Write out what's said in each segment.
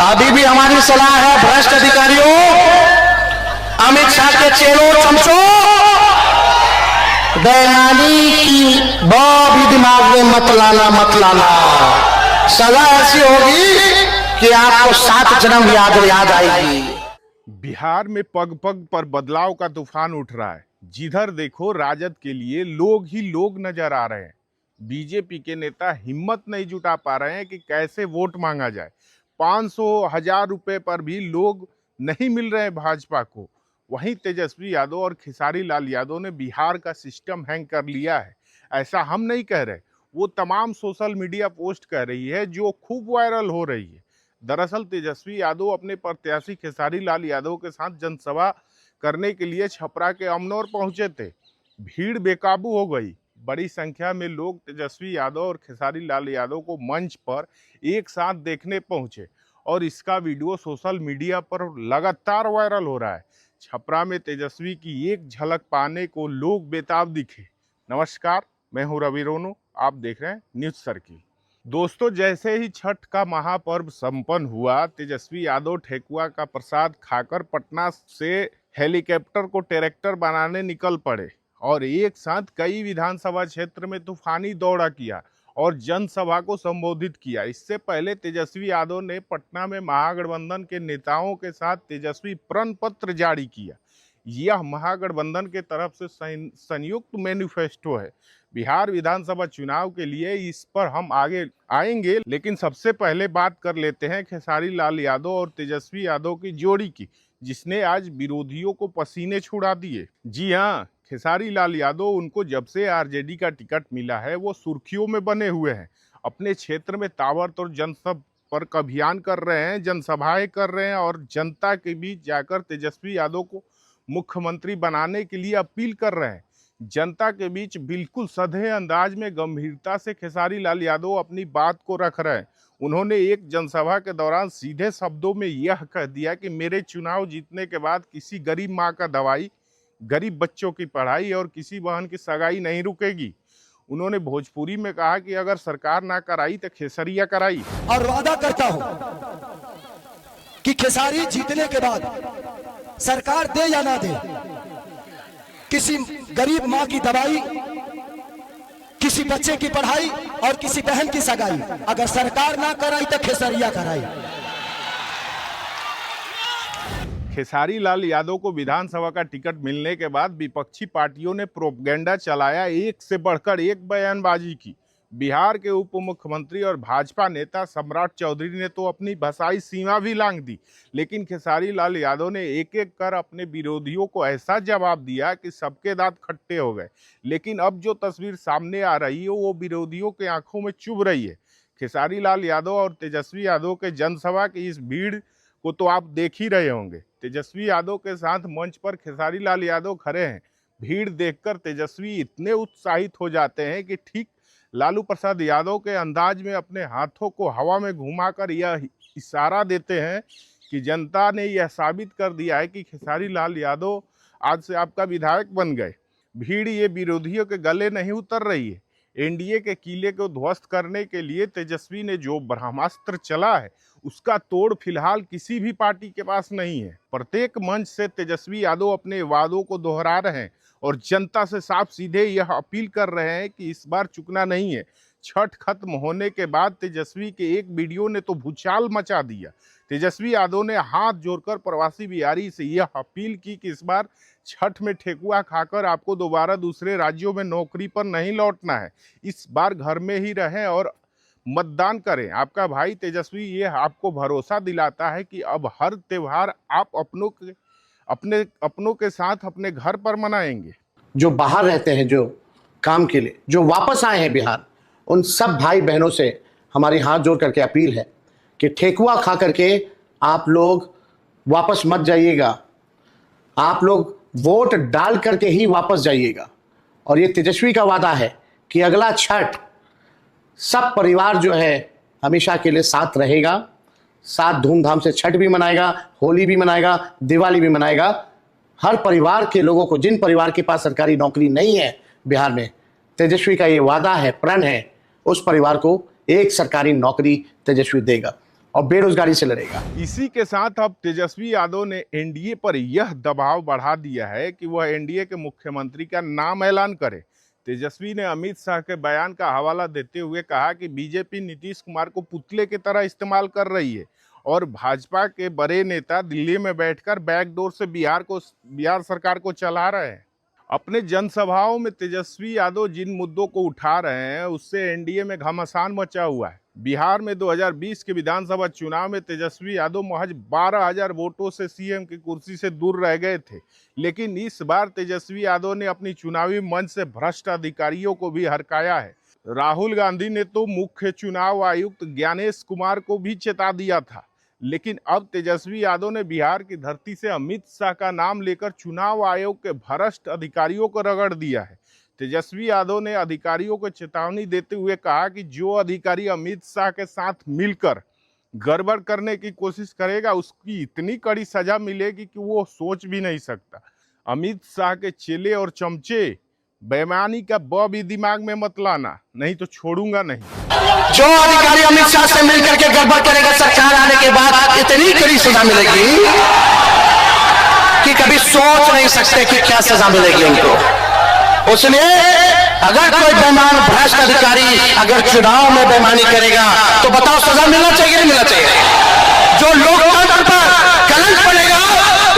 अभी भी हमारी सलाह है भ्रष्ट अधिकारियों, अमित शाह के चेलों चमचों, बेईमानी की बौ भी दिमाग में मत लाना। सजा ऐसी होगी कि आपको 7 जन्म याद आएगी। बिहार में पग पग पर बदलाव का तूफान उठ रहा है। जिधर देखो राजद के लिए लोग ही लोग नजर आ रहे हैं। बीजेपी के नेता हिम्मत नहीं जुटा पा रहे हैं कि कैसे वोट मांगा जाए। 500,000 रुपए पर भी लोग नहीं मिल रहे हैं भाजपा को। वहीं तेजस्वी यादव और खेसारी लाल यादव ने बिहार का सिस्टम हैंग कर लिया है। ऐसा हम नहीं कह रहे, वो तमाम सोशल मीडिया पोस्ट कह रही है जो खूब वायरल हो रही है। दरअसल तेजस्वी यादव अपने प्रत्याशी खेसारी लाल यादव के साथ जनसभा करने के लिए छपरा के अमनौर पहुंचे थे। भीड़ बेकाबू हो गई। बड़ी संख्या में लोग तेजस्वी यादव और खेसारी लाल यादव को मंच पर एक साथ देखने पहुंचे और इसका वीडियो सोशल मीडिया पर लगातार वायरल हो रहा है। छपरा में तेजस्वी की एक झलक पाने को लोग बेताब दिखे। नमस्कार, मैं हूं रवि रोनू, आप देख रहे हैं न्यूज सर्किल। दोस्तों, जैसे ही छठ का महापर्व संपन्न हुआ, तेजस्वी यादव ठेकुआ का प्रसाद खाकर पटना से हेलीकॉप्टर को ट्रैक्टर बनाने निकल पड़े और एक साथ कई विधानसभा क्षेत्र में तूफानी दौरा किया और जनसभा को संबोधित किया। इससे पहले तेजस्वी यादव ने पटना में महागठबंधन के नेताओं के साथ तेजस्वी प्रण पत्र जारी किया। यह महागठबंधन के तरफ से संयुक्त मैनिफेस्टो है। बिहार विधानसभा चुनाव के लिए इस पर हम आगे आएंगे, लेकिन सबसे पहले बात कर लेते हैं खेसारी लाल यादव और तेजस्वी यादव की जोड़ी की, जिसने आज विरोधियों को पसीने छुड़ा दिए। जी हाँ, खेसारी लाल यादव, उनको जब से आरजेडी का टिकट मिला है वो सुर्खियों में बने हुए हैं। अपने क्षेत्र में ताबड़तोड़ जनसंपर्क अभियान कर रहे हैं, जनसभाएं कर रहे हैं और जनता के बीच जाकर तेजस्वी यादव को मुख्यमंत्री बनाने के लिए अपील कर रहे हैं। जनता के बीच बिल्कुल सधे अंदाज में गंभीरता से खेसारी लाल यादव अपनी बात को रख रहे हैं। उन्होंने एक जनसभा के दौरान सीधे शब्दों में यह कह दिया कि मेरे चुनाव जीतने के बाद किसी गरीब माँ का दवाई, गरीब बच्चों की पढ़ाई और किसी बहन की सगाई नहीं रुकेगी। उन्होंने भोजपुरी में कहा कि अगर सरकार ना कराई तो खेसरिया कराई। और वादा करता हूं कि खेसारी जीतने के बाद सरकार दे या ना दे, किसी गरीब माँ की दवाई, किसी बच्चे की पढ़ाई और किसी बहन की सगाई अगर सरकार ना कराई तो खेसरिया कराई। खेसारी लाल यादव को विधानसभा का टिकट मिलने के बाद विपक्षी पार्टियों ने प्रोपगेंडा चलाया, एक से बढ़कर एक बयानबाजी की। बिहार के उप मुख्यमंत्री और भाजपा नेता सम्राट चौधरी ने तो अपनी भसाई सीमा भी लांघ दी, लेकिन खेसारी लाल यादव ने एक एक कर अपने विरोधियों को ऐसा जवाब दिया कि सबके दांत खट्टे हो गए। लेकिन अब जो तस्वीर सामने आ रही है वो विरोधियों के आंखों में चुभ रही है। खेसारी लाल यादव और तेजस्वी यादव के जनसभा की इस भीड़ को तो आप देख ही रहे होंगे। तेजस्वी यादव के साथ मंच पर खेसारी लाल यादव खड़े हैं। भीड़ देखकर तेजस्वी इतने उत्साहित हो जाते हैं कि ठीक लालू प्रसाद यादव के अंदाज में अपने हाथों को हवा में घुमाकर यह इशारा देते हैं कि जनता ने यह साबित कर दिया है कि खेसारी लाल यादव आज से आपका विधायक बन गए। भीड़ ये विरोधियों के गले नहीं उतर रही है। एनडीए के किले को ध्वस्त करने के लिए तेजस्वी ने जो ब्रह्मास्त्र चला है उसका तोड़ फिलहाल किसी भी पार्टी के पास नहीं है। प्रत्येक मंच से तेजस्वी यादव अपने वादों को दोहरा रहे हैं और जनता से साफ सीधे यह अपील कर रहे हैं कि इस बार चुकना नहीं है। छठ खत्म होने के बाद तेजस्वी के एक वीडियो ने तो भूचाल मचा दिया। तेजस्वी यादव ने हाथ जोड़कर प्रवासी बिहारी से यह अपील की कि इस बार छठ में ठेकुआ खाकर आपको दोबारा दूसरे राज्यों में नौकरी पर नहीं लौटना है। इस बार घर में ही रहें और मतदान करें। आपका भाई तेजस्वी ये आपको भरोसा दिलाता है कि अब हर त्योहार आप अपनों के साथ अपने घर पर मनाएंगे। जो बाहर रहते हैं, जो काम के लिए जो वापस आए हैं बिहार, उन सब भाई बहनों से हमारी हाथ जोड़ करके अपील है कि ठेकुआ खा करके आप लोग वापस मत जाइएगा। आप लोग वोट डाल करके ही वापस जाइएगा। और ये तेजस्वी का वादा है कि अगला छठ सब परिवार जो है हमेशा के लिए साथ रहेगा, साथ धूमधाम से छठ भी मनाएगा, होली भी मनाएगा, दिवाली भी मनाएगा। हर परिवार के लोगों को, जिन परिवार के पास सरकारी नौकरी नहीं है बिहार में, तेजस्वी का ये वादा है, प्रण है, उस परिवार को एक सरकारी नौकरी तेजस्वी देगा। और बेरोजगारी से लड़ेगा। इसी के साथ अब तेजस्वी यादव ने एनडीए पर यह दबाव बढ़ा दिया है कि वह एनडीए के मुख्यमंत्री का नाम ऐलान करे। तेजस्वी ने अमित शाह के बयान का हवाला देते हुए कहा कि बीजेपी नीतीश कुमार को पुतले की तरह इस्तेमाल कर रही है और भाजपा के बड़े नेता दिल्ली में बैठकर बैकडोर से बिहार सरकार को चला रहे हैं। अपने जनसभाओं में तेजस्वी यादव जिन मुद्दों को उठा रहे हैं उससे एनडीए में घमासान मचा हुआ है। बिहार में 2020 के विधानसभा चुनाव में तेजस्वी यादव महज 12,000 वोटों से सीएम की कुर्सी से दूर रह गए थे, लेकिन इस बार तेजस्वी यादव ने अपनी चुनावी मंच से भ्रष्ट अधिकारियों को भी हरकाया है। राहुल गांधी ने तो मुख्य चुनाव आयुक्त ज्ञानेश कुमार को भी चेता दिया था, लेकिन अब तेजस्वी यादव ने बिहार की धरती से अमित शाह का नाम लेकर चुनाव आयोग के भ्रष्ट अधिकारियों को रगड़ दिया है। तेजस्वी यादव ने अधिकारियों को चेतावनी देते हुए कहा कि जो अधिकारी अमित शाह के साथ मिलकर गड़बड़ करने की कोशिश करेगा उसकी इतनी कड़ी सजा मिलेगी कि वो सोच भी नहीं सकता। अमित शाह के चेले और चमचे बेईमानी का ब भी दिमाग में मत लाना, नहीं तो छोड़ूंगा नहीं। जो अधिकारी अमित शाह से मिलकर के गड़बड़ करेगा सरकार आने के बाद इतनी कड़ी सजा मिलेगी कि कभी सोच नहीं सकते कि क्या सजा मिलेगी उनको। उसने अगर कोई बेईमान भ्रष्ट अधिकारी अगर चुनाव में बेईमानी करेगा तो बताओ सजा मिलना चाहिए नहीं मिलना चाहिए? जो लोकतंत्र पर कलंक पड़ेगा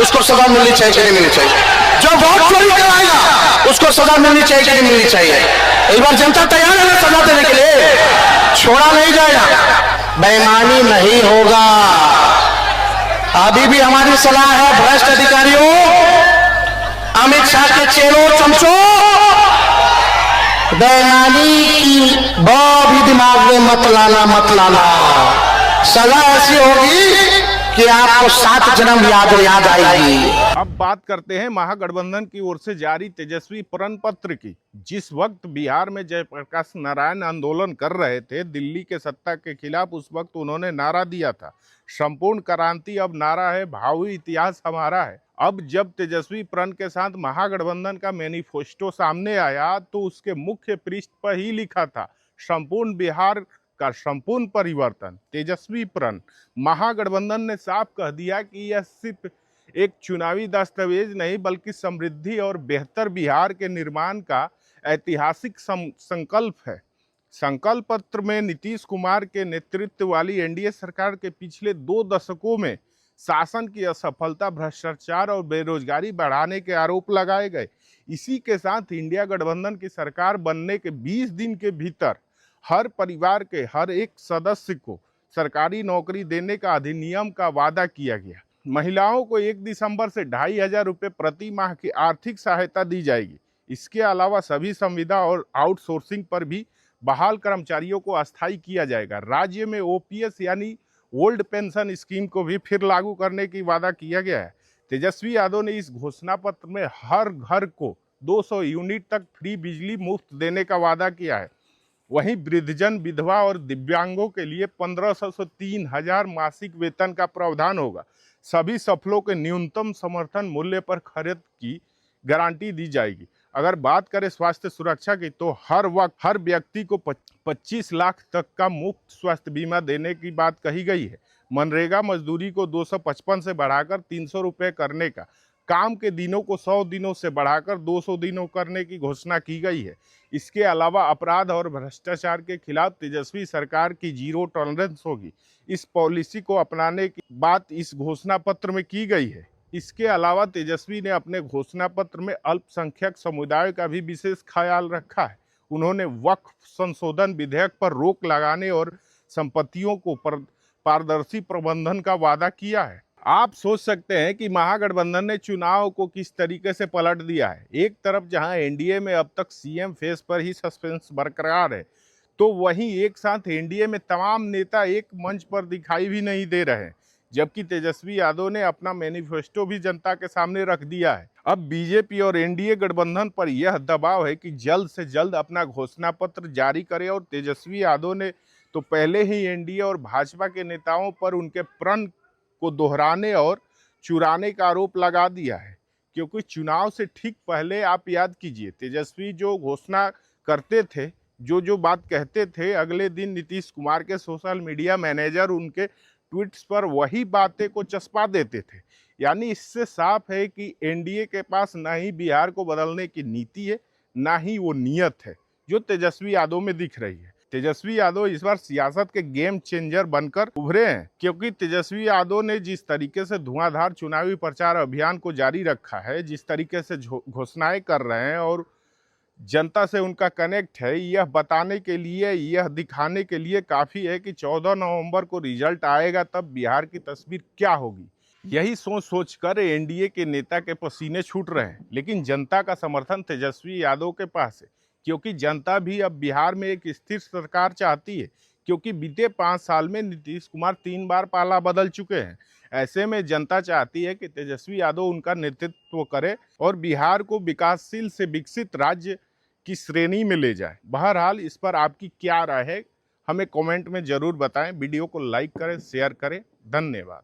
उसको सजा मिलनी चाहिए कि नहीं मिलनी चाहिए? जो वोट चोरी कराएगा उसको सजा मिलनी चाहिए कि नहीं मिलनी चाहिए? एक बार जनता तैयार है ना सजा देने के लिए? छोड़ा नहीं जाएगा, बेईमानी नहीं होगा। अभी भी हमारी सलाह है भ्रष्ट अधिकारियों, अमित शाह के चेलों चमचों, बेईमानी की भी दिमाग में मत लाना। सजा ऐसी होगी कि आपको 7 जन्म याद आएगी। अब बात करते हैं महागठबंधन की ओर से जारी तेजस्वी प्रण पत्र की। जिस वक्त बिहार में जयप्रकाश नारायण आंदोलन कर रहे थे दिल्ली के सत्ता के खिलाफ, उस वक्त उन्होंने नारा दिया था संपूर्ण क्रांति। अब नारा है भावी इतिहास हमारा है। अब जब तेजस्वी प्रण के साथ महागठबंधन का मैनिफेस्टो सामने आया तो उसके मुख्य पृष्ठ पर ही लिखा था संपूर्ण बिहार का संपूर्ण परिवर्तन तेजस्वी प्रण। महागठबंधन ने साफ कह दिया कि यह सिर्फ एक चुनावी दस्तावेज नहीं बल्कि समृद्धि और बेहतर बिहार के निर्माण का ऐतिहासिक संकल्प है। संकल्प पत्र में नीतीश कुमार के नेतृत्व वाली एनडीए सरकार के पिछले 2 दशकों में शासन की असफलता, भ्रष्टाचार और बेरोजगारी बढ़ाने के आरोप लगाए गए। इसी के साथ इंडिया गठबंधन की सरकार बनने के 20 दिन के भीतर हर परिवार के हर एक सदस्य को सरकारी नौकरी देने का अधिनियम का वादा किया गया। महिलाओं को 1 दिसंबर से 2,500 रुपये प्रति माह की आर्थिक सहायता दी जाएगी। इसके अलावा सभी संविदा और आउटसोर्सिंग पर भी बहाल कर्मचारियों को अस्थायी किया जाएगा। राज्य में ओपीएस यानी ओल्ड पेंशन स्कीम को भी फिर लागू करने की वादा किया गया है। तेजस्वी यादव ने इस घोषणा पत्र में हर घर को 200 यूनिट तक फ्री बिजली मुफ्त देने का वादा किया है। वहीं वृद्धजन, विधवा और दिव्यांगों के लिए 1500 से 3,000 मासिक वेतन का प्रावधान होगा। सभी सफलों के न्यूनतम समर्थन मूल्य पर खरीद की गारंटी दी जाएगी। अगर बात करें स्वास्थ्य सुरक्षा की तो हर वक्त हर व्यक्ति को 25 लाख तक का मुफ्त स्वास्थ्य बीमा देने की बात कही गई है। मनरेगा मजदूरी को 255 से बढ़ाकर 300 रुपये करने का, काम के दिनों को 100 दिनों से बढ़ाकर 200 दिनों करने की घोषणा की गई है। इसके अलावा अपराध और भ्रष्टाचार के खिलाफ तेजस्वी सरकार की जीरो टॉलरेंस होगी। इस पॉलिसी को अपनाने की बात इस घोषणा पत्र में की गई है। इसके अलावा तेजस्वी ने अपने घोषणा पत्र में अल्पसंख्यक समुदाय का भी विशेष ख्याल रखा है। उन्होंने वक्फ संशोधन विधेयक पर रोक लगाने और संपत्तियों को पारदर्शी प्रबंधन का वादा किया है। आप सोच सकते हैं कि महागठबंधन ने चुनाव को किस तरीके से पलट दिया है। एक तरफ जहां एनडीए में अब तक सीएम फेस पर ही सस्पेंस बरकरार है, तो वहीं एक साथ एनडीए में तमाम नेता एक मंच पर दिखाई भी नहीं दे रहे हैं, जबकि तेजस्वी यादव ने अपना मैनिफेस्टो भी जनता के सामने रख दिया है। अब बीजेपी और एनडीए गठबंधन पर यह दबाव है कि जल्द से जल्द अपना घोषणा पत्र जारी करे और तेजस्वी यादव ने तो पहले ही एनडीए और भाजपा के नेताओं पर उनके प्रण को दोहराने और चुराने का आरोप लगा दिया है। क्योंकि चुनाव से ठीक पहले आप याद कीजिए, तेजस्वी जो घोषणा करते थे, जो बात कहते थे, अगले दिन नीतीश कुमार के सोशल मीडिया मैनेजर उनके ट्वीट्स पर वही बातें को चस्पा देते थे। यानी इससे साफ है कि एनडीए के पास ना ही बिहार को बदलने की नीति है, ना ही वो नियत है जो तेजस्वी यादव में दिख रही है। तेजस्वी यादव इस बार सियासत के गेम चेंजर बनकर उभरे हैं, क्योंकि तेजस्वी यादव ने जिस तरीके से धुआंधार चुनावी प्रचार अभियान को जारी रखा है, जिस तरीके से घोषणाएं कर रहे हैं और जनता से उनका कनेक्ट है, यह बताने के लिए, यह दिखाने के लिए काफ़ी है कि 14 नवंबर को रिजल्ट आएगा तब बिहार की तस्वीर क्या होगी। यही सोच सोच कर एनडीए के नेता के पसीने छूट रहे हैं, लेकिन जनता का समर्थन तेजस्वी यादव के पास है, क्योंकि जनता भी अब बिहार में एक स्थिर सरकार चाहती है, क्योंकि बीते 5 साल में नीतीश कुमार 3 बार पाला बदल चुके हैं। ऐसे में जनता चाहती है कि तेजस्वी यादव उनका नेतृत्व करे और बिहार को विकासशील से विकसित राज्य की श्रेणी में ले जाए। बहरहाल इस पर आपकी क्या राय है, हमें कमेंट में जरूर बताएं। वीडियो को लाइक करें, शेयर करें। धन्यवाद।